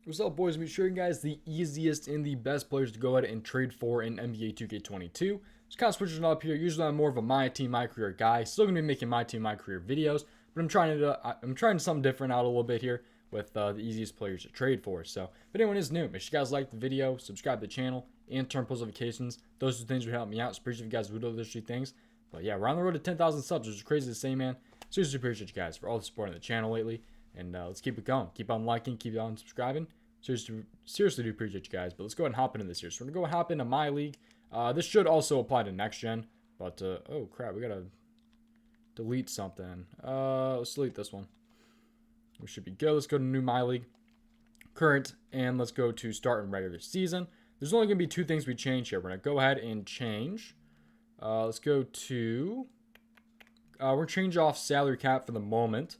What's up, boys? Be sure you guys the easiest and the best players to go ahead and trade for in NBA 2K22. Just kind of switching it up here. Usually, I'm more of a my team, my career guy. Still gonna be making my team, my career videos, but I'm trying something different out a little bit here with the easiest players to trade for. So, if anyone is new, make sure you guys like the video, subscribe to the channel, and turn post notifications. Those are things would help me out. So appreciate if you guys would do those three things. But yeah, we're on the road to 10,000 subs, which is crazy to say, man. Seriously appreciate you guys for all the support on the channel lately. And let's keep it going. Keep on liking, keep on subscribing. Seriously do appreciate you guys. But let's go ahead and hop into this here. So we're going to go hop into my league. This should also apply to next gen. But, oh crap, we got to delete something. Let's delete this one. We should be good. Let's go to new my league. Current. And let's go to start in regular season. There's only going to be two things we change here. We're going to go ahead and change. Let's go to... we're change off salary cap for the moment.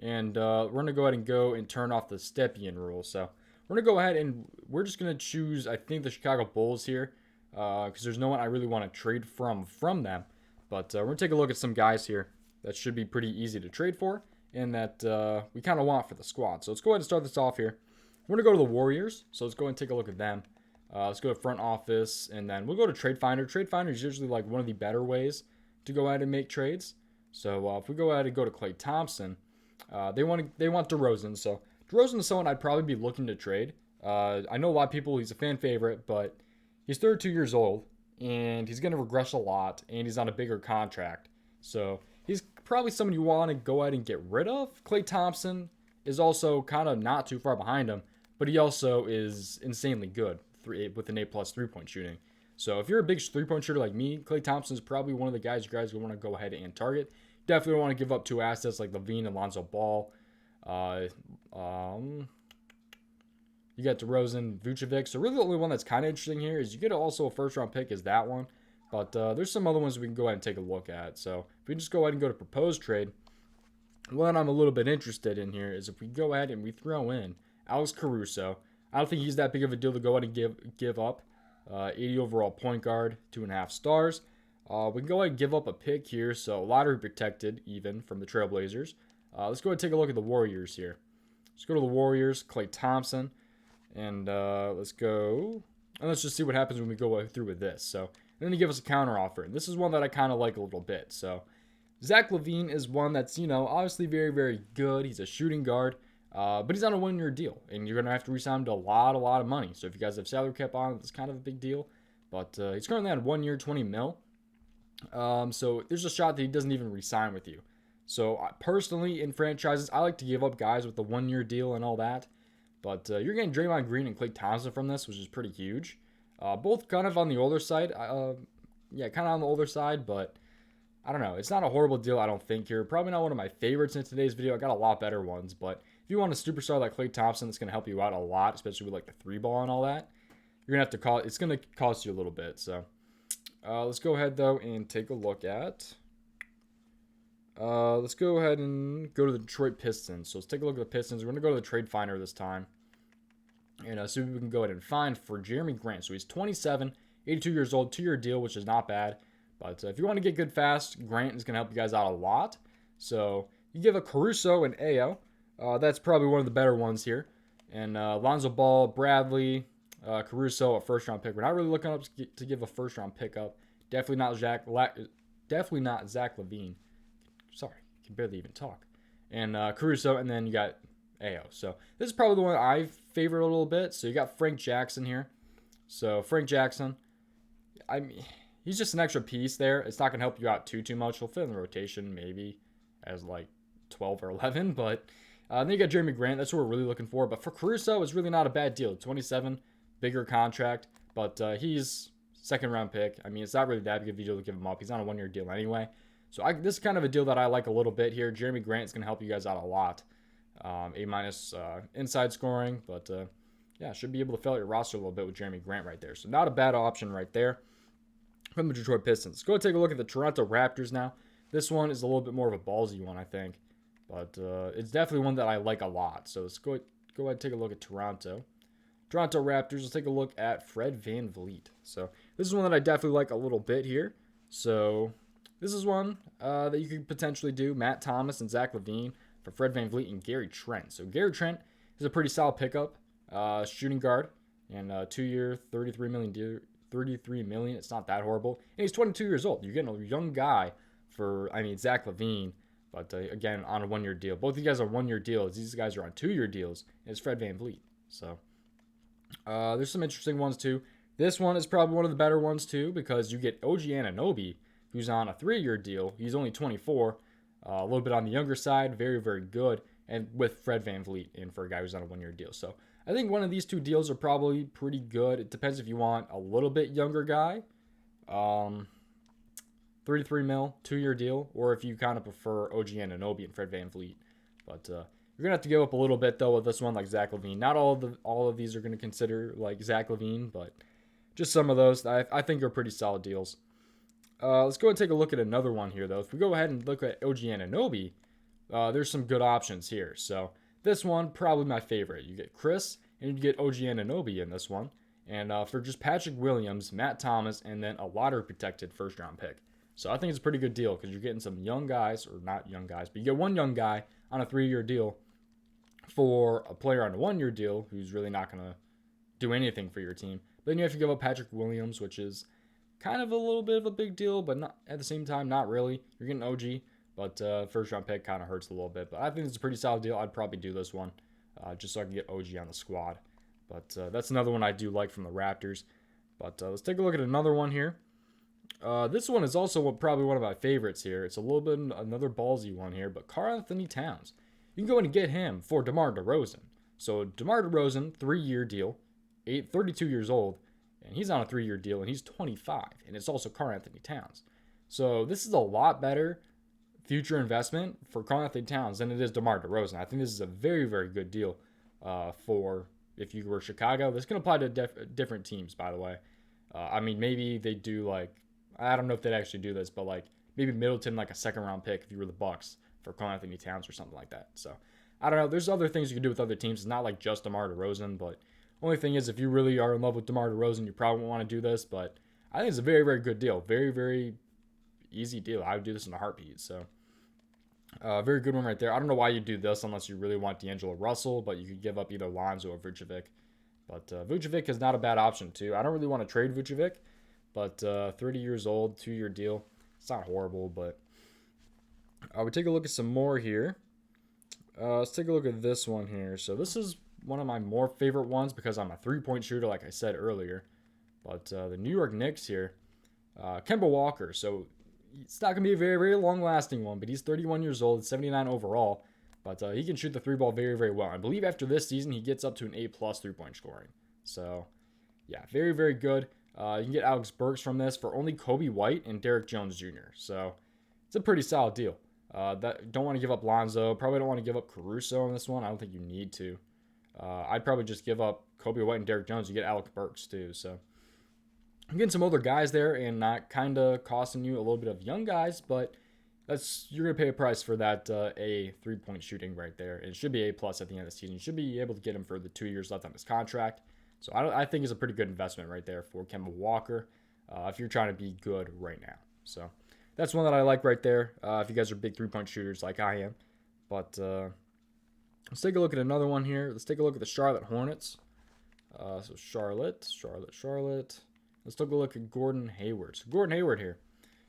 And we're going to go ahead and turn off the Stepien rule. So we're going to go ahead and we're just going to choose, I think, the Chicago Bulls here. Because there's no one I really want to trade from them. But we're going to take a look at some guys here that should be pretty easy to trade for. And that we kind of want for the squad. So let's go ahead and start this off here. We're going to go to the Warriors. So let's go ahead and take a look at them. Let's go to front office. And then we'll go to Trade Finder. Trade Finder is usually like one of the better ways to go ahead and make trades. So if we go ahead and go to Klay Thompson. They want DeRozan, so DeRozan is someone I'd probably be looking to trade. I know a lot of people, he's a fan favorite, but he's 32 years old, and he's going to regress a lot, and he's on a bigger contract. So he's probably someone you want to go ahead and get rid of. Klay Thompson is also kind of not too far behind him, but he also is insanely good with an A+ three-point shooting. So if you're a big three-point shooter like me, Klay Thompson is probably one of the guys you guys want to go ahead and target. Definitely don't want to give up two assets like Levine and Lonzo Ball. You got DeRozan, Vucevic. So really the only one that's kind of interesting here is you get also a first-round pick is that one. But there's some other ones we can go ahead and take a look at. So if we just go ahead and go to proposed trade, one I'm a little bit interested in here is if we go ahead and we throw in Alex Caruso. I don't think he's that big of a deal to go ahead and give up. 80 overall point guard, 2.5 stars. We can go ahead and give up a pick here, so lottery protected even from the Trailblazers. Let's go ahead and take a look at the Warriors here. Let's go to the Warriors, Klay Thompson, and let's go. And let's just see what happens when we go through with this. So, and then they give us a counter offer, and this is one that I kind of like a little bit. So, Zach Levine is one that's obviously very, very good. He's a shooting guard, but he's on a 1-year deal, and you're gonna have to re-sign him to a lot of money. So if you guys have salary cap on, it's kind of a big deal. But he's currently on 1 year, 20 mil. So there's a shot that he doesn't even re-sign with you. So personally, in franchises, I like to give up guys with the 1-year deal and all that. But you're getting Draymond Green and Klay Thompson from this, which is pretty huge. Both kind of on the older side. Yeah, kind of on the older side, but I don't know. It's not a horrible deal, I don't think here. Probably not one of my favorites in today's video. I got a lot better ones. But if you want a superstar like Klay Thompson, that's going to help you out a lot, especially with like the 3-ball and all that. You're going to have to it's going to cost you a little bit, so... let's go ahead, though, and take a look at... let's go ahead and go to the Detroit Pistons. So let's take a look at the Pistons. We're going to go to the Trade Finder this time. And see what we can go ahead and find for Jeremy Grant. So he's 27, 82 years old, 2-year deal, which is not bad. But if you want to get good fast, Grant is going to help you guys out a lot. So you give a Caruso and Ayo. That's probably one of the better ones here. And Lonzo Ball, Bradley... Caruso, a first-round pick. We're not really looking up to give a first-round pick up. Definitely not Zach Levine. Sorry, can barely even talk. And Caruso, and then you got Ayo. So this is probably the one I favor a little bit. So you got Frank Jackson here. So Frank Jackson, I mean, he's just an extra piece there. It's not gonna help you out too much. He'll fit in the rotation maybe as like 12 or 11, but then you got Jeremy Grant. That's what we're really looking for. But for Caruso, it's really not a bad deal. 27. Bigger contract, but he's second-round pick. I mean, it's not really that big of a deal to give him up. He's on a 1-year deal anyway. So this is kind of a deal that I like a little bit here. Jeremy Grant is going to help you guys out a lot. A- inside scoring, but yeah, should be able to fill out your roster a little bit with Jeremy Grant right there. So not a bad option right there from the Detroit Pistons. Let's go take a look at the Toronto Raptors now. This one is a little bit more of a ballsy one, I think, but it's definitely one that I like a lot. So let's go ahead and take a look at Toronto Raptors. Let's take a look at Fred VanVleet. So this is one that I definitely like a little bit here. So this is one that you could potentially do. Matt Thomas and Zach Levine for Fred VanVleet and Gary Trent. So Gary Trent is a pretty solid pickup. shooting guard, and 2-year, 33 million. 33 million. It's not that horrible, and he's 22 years old. You're getting a young guy for, I mean, Zach Levine, but again, on a 1-year deal. Both of you guys are 1-year deals. These guys are on 2-year deals. And it's Fred VanVleet. So there's some interesting ones too. This one is probably one of the better ones too, because you get OG Anunoby, who's on a 3-year deal. He's only 24, a little bit on the younger side, very, very good, and with Fred VanVleet in for a guy who's on a 1-year deal. So I think one of these two deals are probably pretty good. It depends if you want a little bit younger guy, 33 mil, 2-year deal, or if you kind of prefer OG Anunoby and Fred VanVleet. But you're gonna have to give up a little bit though with this one, like Zach Levine. Not all of these are gonna consider like Zach Levine, but just some of those I think are pretty solid deals. Let's go and take a look at another one here though. If we go ahead and look at OG Anunoby, there's some good options here. So this one, probably my favorite. You get Chris, and you get OG Anunoby in this one. And for just Patrick Williams, Matt Thomas, and then a lottery protected first-round pick. So I think it's a pretty good deal because you're getting some young guys, or not young guys, but you get one young guy on a 3-year deal for a player on a 1-year deal who's really not going to do anything for your team. But then you have to give up Patrick Williams, which is kind of a little bit of a big deal, but not at the same time, not really. You're getting OG. But first-round pick kind of hurts a little bit. But I think it's a pretty solid deal. I'd probably do this one just so I can get OG on the squad. But that's another one I do like from the Raptors. But let's take a look at another one here. This one is also probably one of my favorites here. It's a little bit another ballsy one here. But Karl-Anthony Towns. You can go in and get him for DeMar DeRozan. So DeMar DeRozan, 3-year deal, 32 years old. And he's on a 3-year deal, and he's 25. And it's also Karl-Anthony Towns. So this is a lot better future investment for Karl-Anthony Towns than it is DeMar DeRozan. I think this is a very, very good deal for if you were Chicago. This can apply to different teams, by the way. I mean, maybe they do like, I don't know if they'd actually do this, but like maybe Middleton, like a 2nd-round pick if you were the Bucks for Karl-Anthony Towns or something like that. So I don't know. There's other things you can do with other teams. It's not like just DeMar DeRozan, but only thing is if you really are in love with DeMar DeRozan, you probably won't want to do this. But I think it's a very, very good deal. Very, very easy deal. I would do this in a heartbeat. So very good one right there. I don't know why you do this unless you really want D'Angelo Russell, but you could give up either Lonzo or Vucevic. But Vucevic is not a bad option too. I don't really want to trade Vucevic, but 30 years old, 2-year deal. It's not horrible, but I would take a look at some more here. Let's take a look at this one here. So this is one of my more favorite ones because I'm a 3-point shooter, like I said earlier. But the New York Knicks here, Kemba Walker. So it's not going to be a very, very long-lasting one, but he's 31 years old, 79 overall. But he can shoot the 3-ball very, very well. I believe after this season, he gets up to an A+ 3-point scoring. So, yeah, very, very good. You can get Alex Burks from this for only Kobe White and Derrick Jones Jr. So, it's a pretty solid deal. Don't want to give up Lonzo. Probably don't want to give up Caruso on this one. I don't think you need to. I'd probably just give up Kobe White and Derrick Jones. You get Alex Burks, too. So, I'm getting some older guys there and not kind of costing you a little bit of young guys, but you're going to pay a price for that A 3-point shooting right there. It should be A+ at the end of the season. You should be able to get him for the 2 years left on his contract. So I think it's a pretty good investment right there for Kemba Walker if you're trying to be good right now. So that's one that I like right there if you guys are big 3-point shooters like I am. But let's take a look at another one here. Let's take a look at the Charlotte Hornets. So Charlotte. Let's take a look at Gordon Hayward. So Gordon Hayward here.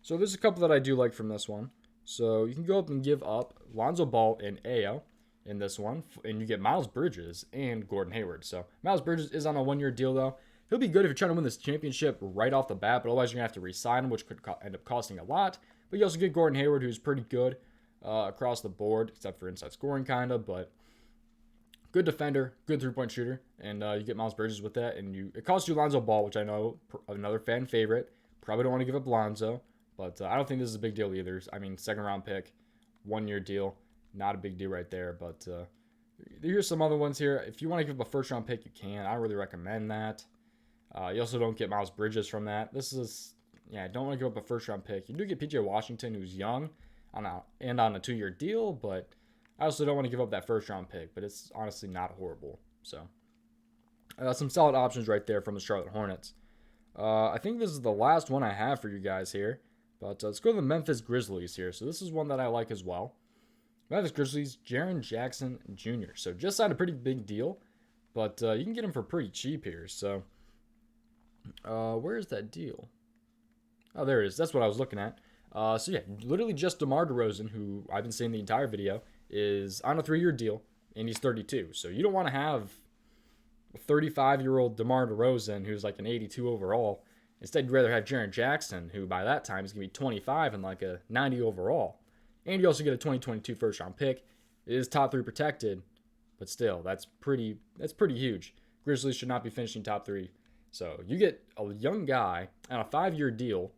So there's a couple that I do like from this one. So you can go up and give up Lonzo Ball and Ayo in this one, and you get Miles Bridges and Gordon Hayward. So Miles Bridges is on a 1-year deal, though. He'll be good if you're trying to win this championship right off the bat, but otherwise you're going to have to re-sign him, which could end up costing a lot. But you also get Gordon Hayward, who's pretty good across the board, except for inside scoring kind of, but good defender, good 3-point shooter, and you get Miles Bridges with that, and it costs you Lonzo Ball, which I know another fan favorite. Probably don't want to give up Lonzo, but I don't think this is a big deal either. I mean, 2nd-round pick, 1-year deal, not a big deal right there, but here's some other ones here. If you want to give up a 1st-round pick, you can. I don't really recommend that. You also don't get Miles Bridges from that. Don't want to give up a 1st-round pick. You do get PJ Washington, who's young, on a 2-year deal, but I also don't want to give up that 1st-round pick, but it's honestly not horrible. So, some solid options right there from the Charlotte Hornets. I think this is the last one I have for you guys here, but let's go to the Memphis Grizzlies here. So this is one that I like as well. Memphis Grizzlies, Jaren Jackson Jr. So just signed a pretty big deal, But you can get him for pretty cheap here. So where's that deal? Oh, there it is. That's what I was looking at. So yeah, literally just DeMar DeRozan, who I've been saying the entire video, is on a 3-year deal, and he's 32. So you don't want to have a 35-year-old DeMar DeRozan who's like an 82 overall. Instead, you'd rather have Jaren Jackson, who by that time is going to be 25 and like a 90 overall. And you also get a 2022 first-round pick. It is top 3 protected, but still, that's pretty huge. Grizzlies should not be finishing top 3. So you get a young guy on a 5-year deal,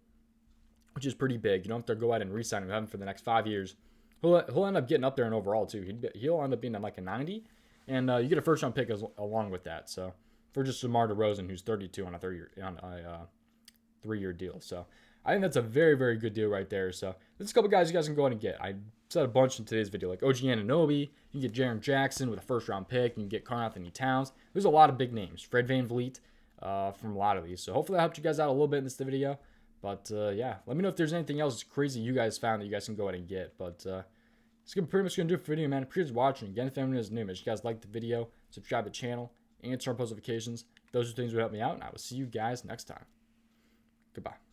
which is pretty big. You don't have to go out and re-sign him for the next 5 years. He'll end up getting up there in overall too. He'll end up being like a 90, and you get a first-round pick along with that. So for just DeMar DeRozan, who's 32 on a 3-year deal. So I think that's a very, very good deal right there. So there's a couple guys you guys can go ahead and get. I said a bunch in today's video, like OG Anunoby. You can get Jaren Jackson with a first-round pick. You can get Karl-Anthony Towns. There's a lot of big names. Fred VanVleet from a lot of these. So hopefully that helped you guys out a little bit in this video. But yeah, let me know if there's anything else crazy you guys found that you guys can go ahead and get. But it's pretty much going to do it for the video, man. Appreciate watching. Again, if anyone is new, make sure you guys like the video, subscribe to the channel, and turn on post notifications. Those are things that would help me out, and I will see you guys next time. Goodbye.